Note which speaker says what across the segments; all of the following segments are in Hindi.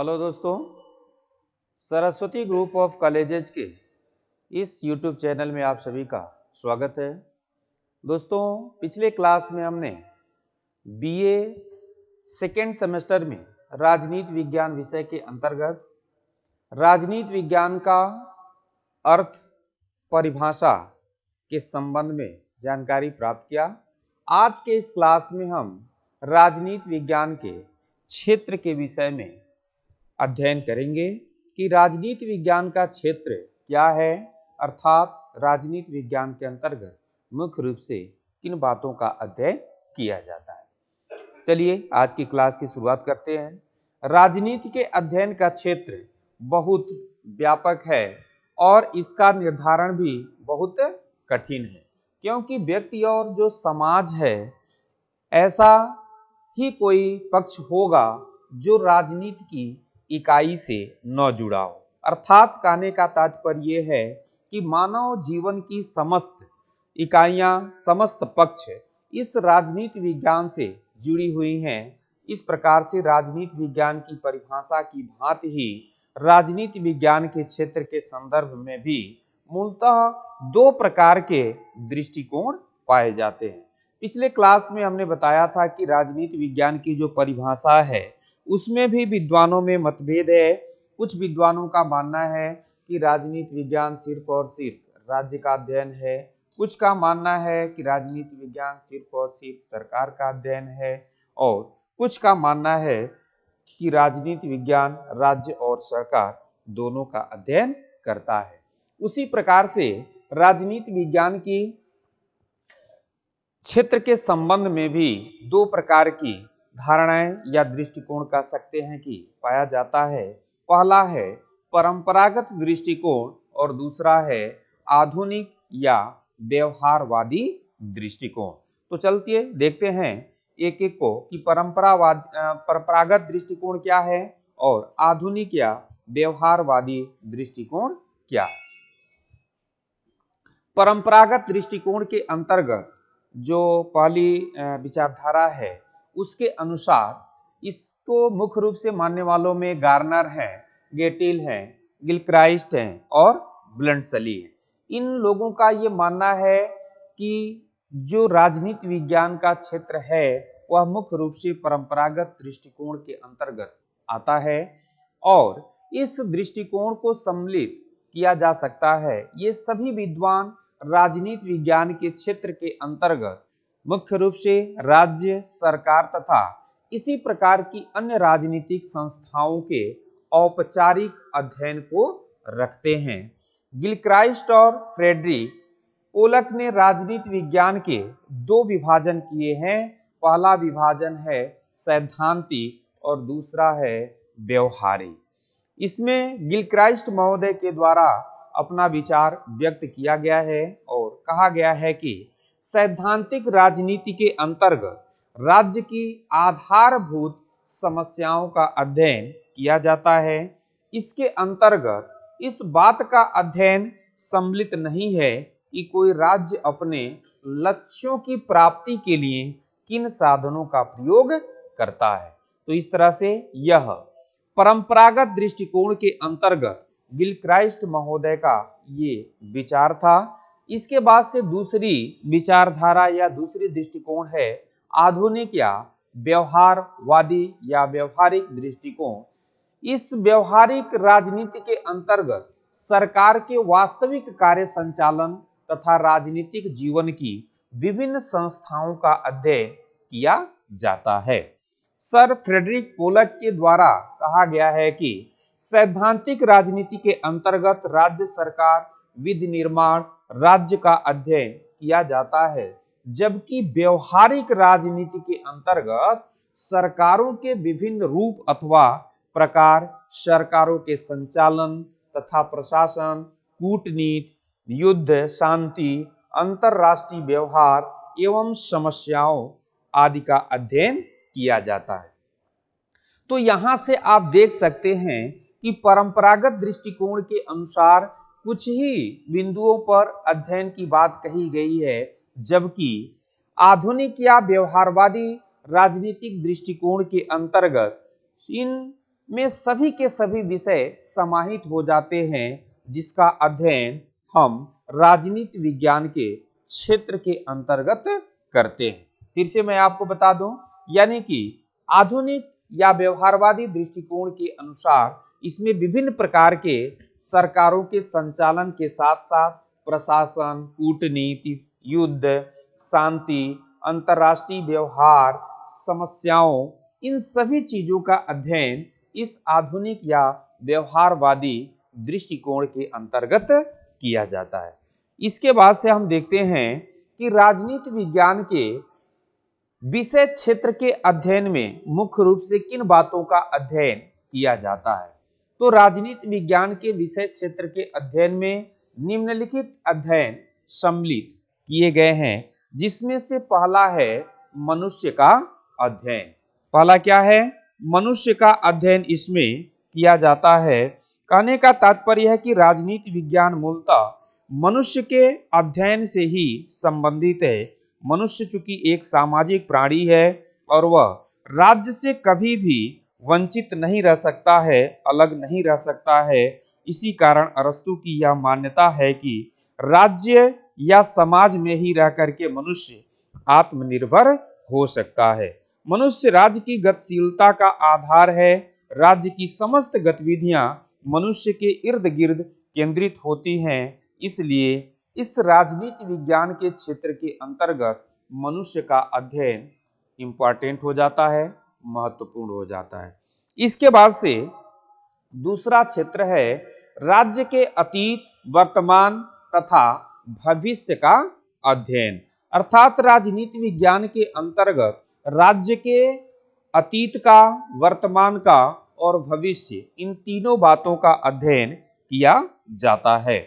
Speaker 1: हेलो दोस्तों, सरस्वती ग्रुप ऑफ कॉलेजेज के इस यूट्यूब चैनल में आप सभी का स्वागत है। दोस्तों, पिछले क्लास में हमने बीए सेकेंड सेमेस्टर में राजनीति विज्ञान विषय के अंतर्गत राजनीति विज्ञान का अर्थ परिभाषा के संबंध में जानकारी प्राप्त किया। आज के इस क्लास में हम राजनीति विज्ञान के क्षेत्र के विषय में अध्ययन करेंगे कि राजनीति विज्ञान का क्षेत्र क्या है, अर्थात राजनीति विज्ञान के अंतर्गत मुख्य रूप से किन बातों का अध्ययन किया जाता है। चलिए आज की क्लास की शुरुआत करते हैं। राजनीति के अध्ययन का क्षेत्र बहुत व्यापक है और इसका निर्धारण भी बहुत कठिन है, क्योंकि व्यक्ति और जो समाज है ऐसा ही कोई पक्ष होगा जो राजनीति की इकाई से न जुड़ा हो। अर्थात कहने का तात्पर्य यह है कि मानव जीवन की समस्त इकाइयां, समस्त पक्ष इस राजनीति विज्ञान से जुड़ी हुई हैं। इस प्रकार से राजनीति विज्ञान की परिभाषा की भांति ही राजनीति विज्ञान के क्षेत्र के संदर्भ में भी मूलतः दो प्रकार के दृष्टिकोण पाए जाते हैं। पिछले क्लास में हमने बताया था कि राजनीति विज्ञान की जो परिभाषा है उसमें भी विद्वानों में मतभेद है। कुछ विद्वानों का मानना है कि राजनीति विज्ञान सिर्फ और सिर्फ राज्य का अध्ययन है, कुछ का मानना है कि राजनीति विज्ञान सिर्फ और सिर्फ सरकार का अध्ययन है, और कुछ का मानना है कि राजनीति विज्ञान राज्य और सरकार दोनों का अध्ययन करता है। उसी प्रकार से राजनीति विज्ञान की क्षेत्र के संबंध में भी दो प्रकार की धारणाएं या दृष्टिकोण कह सकते हैं कि पाया जाता है। पहला है परंपरागत दृष्टिकोण और दूसरा है आधुनिक या व्यवहारवादी दृष्टिकोण। तो चलते देखते हैं एक एक को कि परंपरागत दृष्टिकोण क्या है और आधुनिक या व्यवहारवादी दृष्टिकोण क्या है। परंपरागत दृष्टिकोण के अंतर्गत जो पहली विचारधारा है उसके अनुसार इसको मुख्य रूप से मानने वालों में गार्नर है, गेटिल है, गिलक्राइस्ट है और ब्लंटसली है। इन लोगों का ये मानना है कि जो राजनीति विज्ञान का क्षेत्र है वह मुख्य रूप से परंपरागत दृष्टिकोण के अंतर्गत आता है और इस दृष्टिकोण को सम्मिलित किया जा सकता है। ये सभी विद्वान राजनीति विज्ञान के क्षेत्र के अंतर्गत मुख्य रूप से राज्य, सरकार तथा इसी प्रकार की अन्य राजनीतिक संस्थाओं के औपचारिक अध्ययन को रखते हैं। गिलक्राइस्ट और फ्रेडरिक पोलक ने राजनीति विज्ञान के दो विभाजन किए हैं। पहला विभाजन है सैद्धांतिक और दूसरा है व्यवहारिक। इसमें गिलक्राइस्ट महोदय के द्वारा अपना विचार व्यक्त किया गया है और कहा गया है कि सैद्धांतिक राजनीति के अंतर्गत राज्य की आधारभूत समस्याओं का अध्ययन किया जाता है। इसके अंतर्गत इस बात का अध्ययन सम्मिलित नहीं है कि कोई राज्य अपने लक्ष्यों की प्राप्ति के लिए किन साधनों का प्रयोग करता है। तो इस तरह से यह परंपरागत दृष्टिकोण के अंतर्गत गिलक्राइस्ट महोदय का ये विचार था। इसके बाद से दूसरी विचारधारा या दूसरी दृष्टिकोण है आधुनिक या व्यवहारवादी या व्यवहारिक दृष्टिकोण। इस व्यवहारिक राजनीति के अंतर्गत सरकार के वास्तविक कार्य संचालन तथा राजनीतिक जीवन की विभिन्न संस्थाओं का अध्ययन किया जाता है। सर फ्रेडरिक पोलक के द्वारा कहा गया है कि सैद्धांतिक राजनीति के अंतर्गत राज्य सरकार, विधि निर्माण, राज्य का अध्ययन किया जाता है, जबकि व्यवहारिक राजनीति के अंतर्गत सरकारों के विभिन्न रूप अथवा प्रकार, सरकारों के संचालन तथा प्रशासन, कूटनीति, युद्ध, शांति, अंतरराष्ट्रीय व्यवहार एवं समस्याओं आदि का अध्ययन किया जाता है। तो यहां से आप देख सकते हैं कि परंपरागत दृष्टिकोण के अनुसार कुछ ही बिंदुओं पर अध्ययन की बात कही गई है, जबकि आधुनिक या व्यवहारवादी राजनीतिक दृष्टिकोण के अंतर्गत इन में सभी के सभी विषय समाहित हो जाते हैं, जिसका अध्ययन हम राजनीति विज्ञान के क्षेत्र के अंतर्गत करते हैं। फिर से मैं आपको बता दूं, यानी कि आधुनिक या व्यवहारवादी दृष्टिकोण के अनुसार इसमें विभिन्न प्रकार के सरकारों के संचालन के साथ साथ प्रशासन, कूटनीति, युद्ध, शांति, अंतर्राष्ट्रीय व्यवहार, समस्याओं, इन सभी चीजों का अध्ययन इस आधुनिक या व्यवहारवादी दृष्टिकोण के अंतर्गत किया जाता है। इसके बाद से हम देखते हैं कि राजनीति विज्ञान के विषय क्षेत्र के अध्ययन में मुख्य रूप से किन बातों का अध्ययन किया जाता है। तो राजनीति विज्ञान के विषय क्षेत्र के अध्ययन में निम्नलिखित अध्ययन सम्मिलित किए गए हैं, जिसमें से पहला है मनुष्य का अध्ययन। पहला क्या है? मनुष्य का अध्ययन इसमें किया जाता है। कहने का तात्पर्य है कि राजनीति विज्ञान मूलतः मनुष्य के अध्ययन से ही संबंधित है। मनुष्य चूंकि एक सामाजिक प्राणी है और वह राज्य से कभी भी वंचित नहीं रह सकता है, अलग नहीं रह सकता है। इसी कारण अरस्तु की यह मान्यता है कि राज्य या समाज में ही रह करके मनुष्य आत्मनिर्भर हो सकता है। मनुष्य राज्य की गतिशीलता का आधार है। राज्य की समस्त गतिविधियां मनुष्य के इर्द गिर्द केंद्रित होती हैं। इसलिए इस राजनीति विज्ञान के क्षेत्र के अंतर्गत मनुष्य का अध्ययन इंपॉर्टेंट हो जाता है, महत्वपूर्ण हो जाता है। इसके बाद से दूसरा क्षेत्र है राज्य के अतीत, वर्तमान तथा भविष्य का अध्ययन। अर्थात राजनीति विज्ञान के अंतर्गत राज्य के अतीत का, वर्तमान का और भविष्य, इन तीनों बातों का अध्ययन किया जाता है।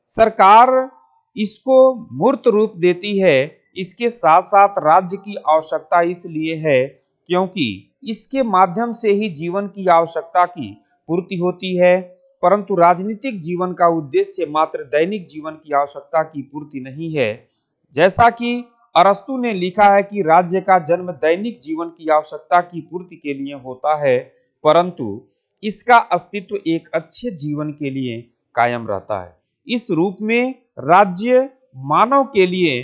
Speaker 1: सरकार इसको मूर्त रूप देती है। इसके साथ साथ राज्य की आवश्यकता इसलिए है क्योंकि इसके माध्यम से ही जीवन की आवश्यकता की पूर्ति होती है। परंतु राजनीतिक जीवन का उद्देश्य मात्र दैनिक जीवन की आवश्यकता की पूर्ति नहीं है। जैसा कि अरस्तु ने लिखा है कि राज्य का जन्म दैनिक जीवन की आवश्यकता की पूर्ति के लिए होता है, परंतु इसका अस्तित्व एक अच्छे जीवन के लिए कायम रहता है। इस रूप में राज्य मानव के लिए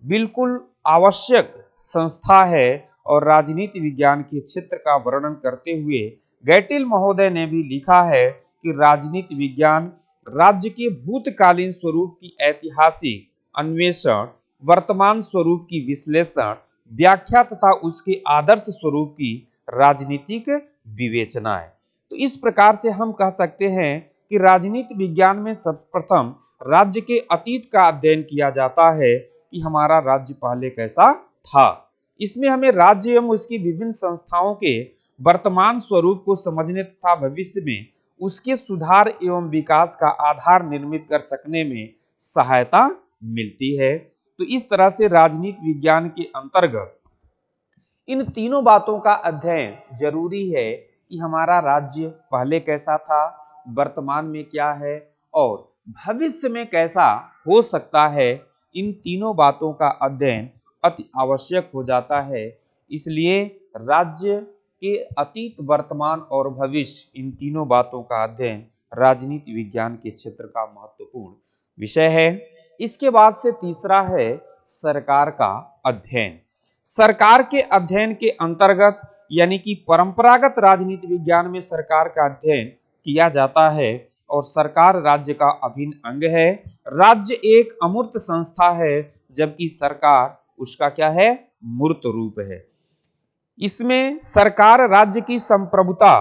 Speaker 1: बिल्कुल आवश्यक संस्था है। और राजनीति विज्ञान के क्षेत्र का वर्णन करते हुए गैटिल महोदय ने भी लिखा है कि राजनीति विज्ञान राज्य के भूतकालीन स्वरूप की ऐतिहासिक अन्वेषण, वर्तमान स्वरूप की विश्लेषण, व्याख्या तथा उसके आदर्श स्वरूप की राजनीतिक विवेचना है। तो इस प्रकार से हम कह सकते हैं कि राजनीति विज्ञान में सर्वप्रथम राज्य के अतीत का अध्ययन किया जाता है कि हमारा राज्य पहले कैसा था। इसमें हमें राज्य एवं उसकी विभिन्न संस्थाओं के वर्तमान स्वरूप को समझने तथा भविष्य में उसके सुधार एवं विकास का आधार निर्मित कर सकने में सहायता मिलती है। तो इस तरह से राजनीति विज्ञान के अंतर्गत इन तीनों बातों का अध्ययन जरूरी है कि हमारा राज्य पहले कैसा था, वर्तमान में क्या है और भविष्य में कैसा हो सकता है। इन तीनों बातों का अध्ययन अति आवश्यक हो जाता है। इसलिए राज्य के अतीत, वर्तमान और भविष्य, इन तीनों बातों का अध्ययन राजनीति विज्ञान के क्षेत्र का महत्वपूर्ण विषय है। इसके बाद से तीसरा है सरकार का अध्ययन। सरकार के अध्ययन के अंतर्गत यानी कि परंपरागत राजनीति विज्ञान में सरकार का अध्ययन किया जाता है और सरकार राज्य का अभिन्न अंग है। राज्य एक अमूर्त संस्था है जबकि सरकार उसका क्या है, मूर्त रूप है। इसमें सरकार राज्य की संप्रभुता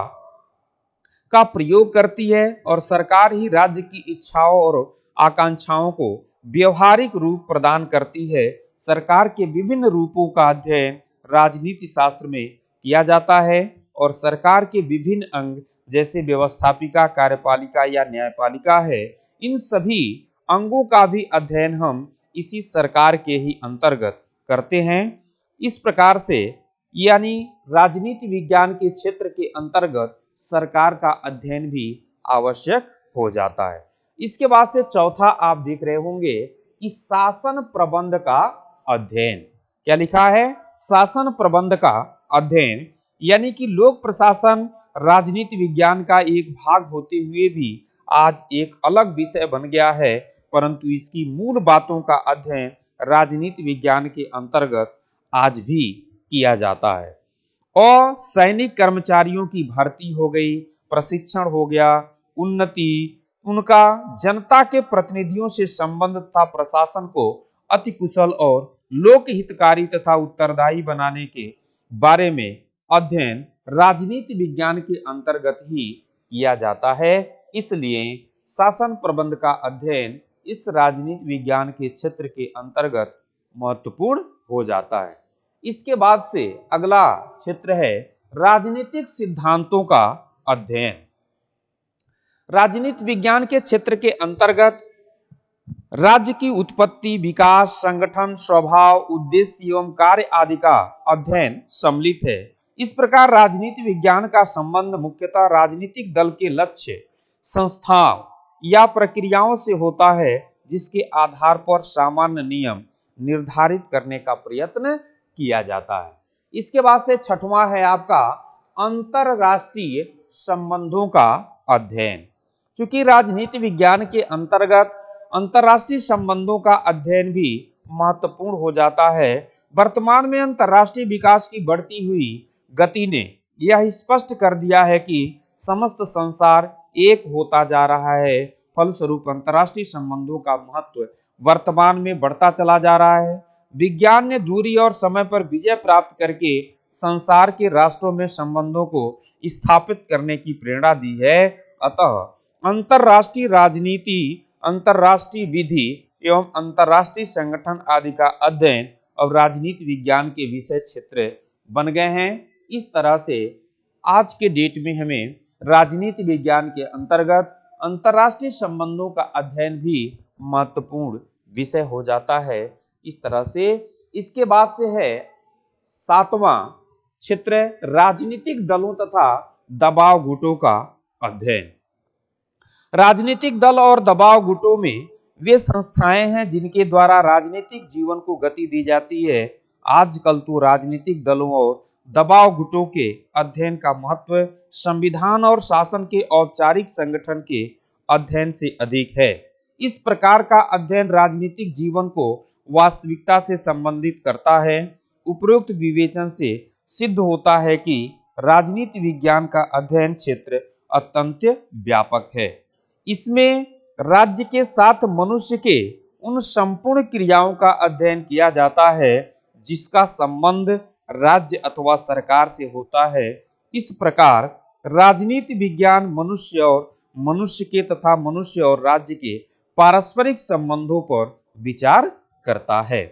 Speaker 1: का प्रयोग करती है और सरकार ही राज्य की इच्छाओं और आकांक्षाओं को व्यवहारिक रूप प्रदान करती है। सरकार के विभिन्न रूपों का अध्ययन राजनीति शास्त्र में किया जाता है और सरकार के विभिन्न अंग जैसे व्यवस्थापिका, कार्यपालिका या न्यायपालिका है, इन सभी अंगों का भी अध्ययन हम इसी सरकार के ही अंतर्गत करते हैं। इस प्रकार से यानी राजनीति विज्ञान के क्षेत्र के अंतर्गत सरकार का अध्ययन भी आवश्यक हो जाता है। इसके बाद से चौथा आप देख रहे होंगे कि शासन प्रबंध का अध्ययन। क्या लिखा है? शासन प्रबंध का अध्ययन, यानी कि लोक प्रशासन राजनीति विज्ञान का एक भाग होते हुए भी आज एक अलग विषय बन गया है, परंतु इसकी मूल बातों का अध्ययन राजनीति विज्ञान के अंतर्गत आज भी किया जाता है। और सैनिक कर्मचारियों की भर्ती हो गई, प्रशिक्षण हो गया, उन्नति, उनका जनता के प्रतिनिधियों से संबंध तथा प्रशासन को अति कुशल और लोक हितकारी तथा उत्तरदायी बनाने के बारे में अध्ययन राजनीति विज्ञान के अंतर्गत ही किया जाता है। इसलिए शासन प्रबंध का अध्ययन इस राजनीति विज्ञान के क्षेत्र के अंतर्गत महत्वपूर्ण हो जाता है। इसके बाद से अगला क्षेत्र है राजनीतिक सिद्धांतों का अध्ययन। राजनीति विज्ञान के क्षेत्र के अंतर्गत राज्य की उत्पत्ति, विकास, संगठन, स्वभाव, उद्देश्य एवं कार्य आदि का अध्ययन सम्मिलित है। इस प्रकार राजनीति विज्ञान का संबंध मुख्यतः राजनीतिक दल के लक्ष्य, संस्थाओं या प्रक्रियाओं से होता है, जिसके आधार पर सामान्य नियम निर्धारित करने का प्रयत्न किया जाता है। इसके बाद से छठवां है आपका अंतरराष्ट्रीय संबंधों का अध्ययन। चूंकि राजनीति विज्ञान के अंतर्गत अंतरराष्ट्रीय संबंधों का अध्ययन भी महत्वपूर्ण हो जाता है, वर्तमान में अंतरराष्ट्रीय विकास की बढ़ती हुई गति ने यह स्पष्ट कर दिया है कि समस्त संसार एक होता जा रहा है। फलस्वरूप अंतरराष्ट्रीय संबंधों का महत्व वर्तमान में बढ़ता चला जा रहा है। विज्ञान ने दूरी और समय पर विजय प्राप्त करके संसार के राष्ट्रों में संबंधों को स्थापित करने की प्रेरणा दी है। अतः अंतरराष्ट्रीय राजनीति, अंतरराष्ट्रीय विधि एवं अंतरराष्ट्रीय संगठन आदि का अध्ययन अब राजनीति विज्ञान के विषय क्षेत्र बन गए हैं। इस तरह से आज के डेट में हमें राजनीति विज्ञान के अंतर्गत अंतरराष्ट्रीय संबंधों का अध्ययन भी महत्वपूर्ण विषय हो जाता है। इस तरह से इसके बाद से है सातवां क्षेत्र राजनीतिक दलों तथा दबाव गुटों का अध्ययन। राजनीतिक दल और दबाव गुटों में वे संस्थाएं हैं जिनके द्वारा राजनीतिक जीवन को गति दी जाती है। आजकल तो राजनीतिक दलों और दबाव गुटों के अध्ययन का महत्व संविधान और शासन के औपचारिक संगठन के अध्ययन से अधिक है। इस प्रकार का अध्ययन राजनीतिक जीवन को वास्तविकता से संबंधित करता है। उपरोक्त विवेचन से सिद्ध होता है कि राजनीति विज्ञान का अध्ययन क्षेत्र अत्यंत व्यापक है। इसमें राज्य के साथ मनुष्य के उन संपूर्ण क्रियाओं का अध्ययन किया जाता है जिसका संबंध राज्य अथवा सरकार से होता है। इस प्रकार राजनीति विज्ञान मनुष्य और मनुष्य के तथा मनुष्य और राज्य के पारस्परिक संबंधों पर विचार करता है।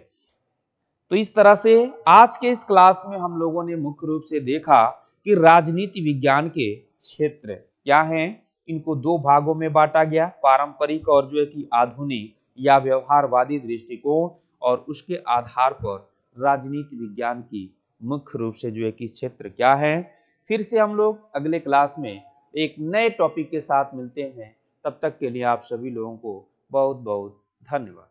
Speaker 1: तो इस तरह से आज के इस क्लास में हम लोगों ने मुख्य रूप से देखा कि राजनीति विज्ञान के क्षेत्र क्या हैं। इनको दो भागों में बांटा गया, पारंपरिक और जो है कि आधुनिक या व्यवहारवादी दृष्टिकोण, और उसके आधार पर राजनीति विज्ञान की मुख्य रूप से जो है कि क्षेत्र क्या है। फिर से हम लोग अगले क्लास में एक नए टॉपिक के साथ मिलते हैं। तब तक के लिए आप सभी लोगों को बहुत बहुत धन्यवाद।